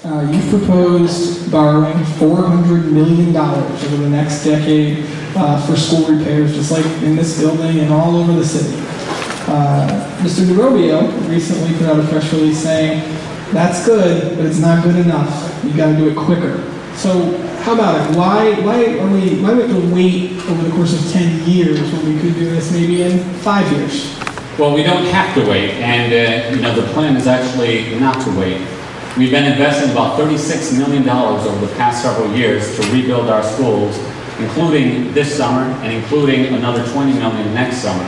You've proposed borrowing $400 million over the next decade for school repairs, just like in this building and all over the city. Mr. DeRobio recently put out a press release saying, that's good, but it's not good enough. You got to do it quicker. So how about it? Why we have to wait over the course of 10 years when we could do this maybe in 5 years? Well, we don't have to wait, and the plan is actually not to wait. We've been investing about $36 million over the past several years to rebuild our schools, including this summer and including another $20 million next summer.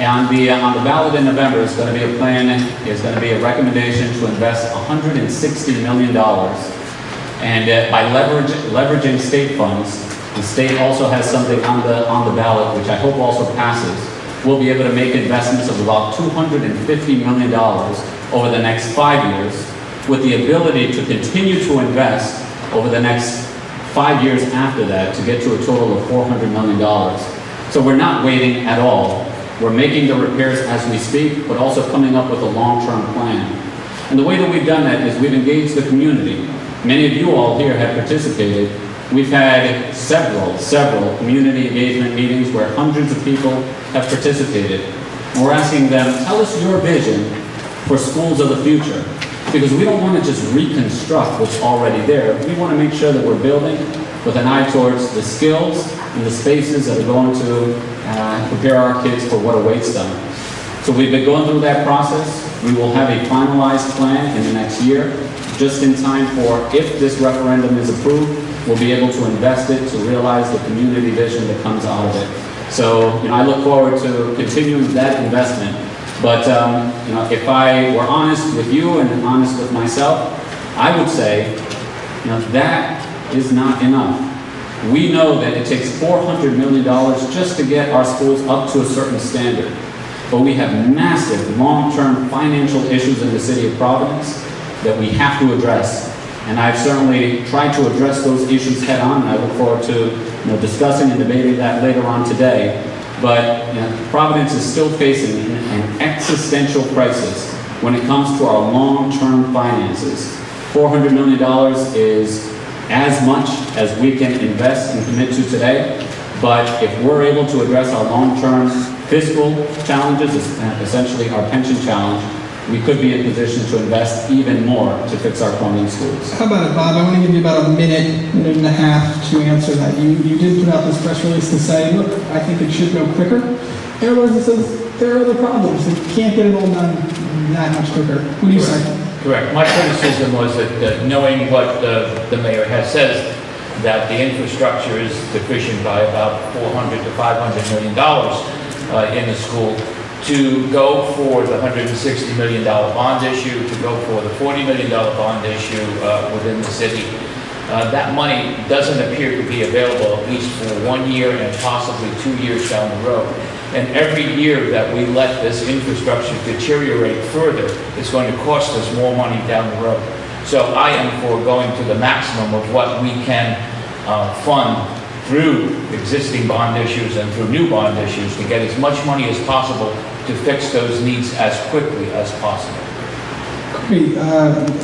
On the ballot in November is going to be a plan, is going to be a recommendation to invest $160 million. And by leveraging state funds, the state also has something on the ballot, which I hope also passes. We'll be able to make investments of about $250 million over the next 5 years, with the ability to continue to invest over the next 5 years after that to get to a total of $400 million. So we're not waiting at all. We're making the repairs as we speak, but also coming up with a long-term plan. And the way that we've done that is we've engaged the community. Many of you all here have participated. We've had several community engagement meetings where hundreds of people have participated. And we're asking them, tell us your vision for schools of the future. Because we don't want to just reconstruct what's already there. We want to make sure that we're building with an eye towards the skills and the spaces that are going to prepare our kids for what awaits them. So we've been going through that process. We will have a finalized plan in the next year, just in time for, if this referendum is approved, we'll be able to invest it to realize the community vision that comes out of it. So, I look forward to continuing that investment. But, if I were honest with you and honest with myself, I would say, that is not enough. We know that it takes $400 million just to get our schools up to a certain standard. But we have massive long-term financial issues in the city of Providence that we have to address. And I've certainly tried to address those issues head on, and I look forward to discussing and debating that later on today. But Providence is still facing an existential crisis when it comes to our long-term finances. $400 million is as much as we can invest and commit to today, but if we're able to address our long-term fiscal challenges, essentially our pension challenge, we could be in position to invest even more to fix our crumbling schools. How about it, Bob? I want to give you about a minute and a half to answer that. You did put out this press release to say, look, I think it should go quicker. Everyone says there are other problems. They can't get it all done that much quicker. What do you say? Correct. My criticism was that knowing what the mayor has said, that the infrastructure is deficient by about $400 to $500 million in the school, to go for the $160 million bond issue, to go for the $40 million bond issue within the city. That money doesn't appear to be available at least for 1 year and possibly 2 years down the road. And every year that we let this infrastructure deteriorate further, it's going to cost us more money down the road. So I am for going to the maximum of what we can fund through existing bond issues and through new bond issues to get as much money as possible to fix those needs as quickly as possible. Great.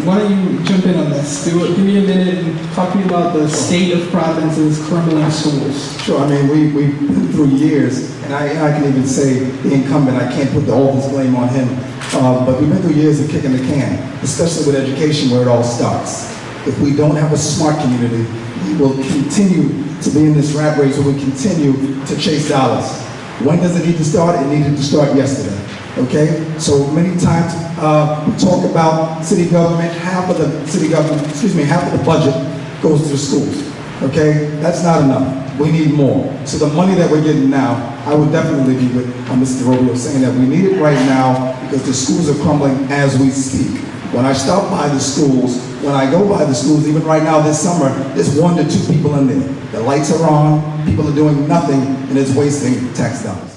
Why don't you jump in on this? Give me a minute and talk to me about the state of Providence's crumbling schools. Sure. I mean, we've been through years, and I can even say the incumbent, I can't put all this blame on him, but we've been through years of kicking the can, especially with education where it all starts. If we don't have a smart community, we will continue to be in this rat race where we continue to chase dollars. When does it need to start? It needed to start yesterday. Okay? So many times we talk about city government, half of the budget goes to the schools. Okay? That's not enough. We need more. So the money that we're getting now, I would definitely be with Mr. DeRobio saying that we need it right now because the schools are crumbling as we speak. When I stop by the schools, when I go by the schools, even right now this summer, there's 1 to 2 people in there. The lights are on, people are doing nothing, and it's wasting tax dollars.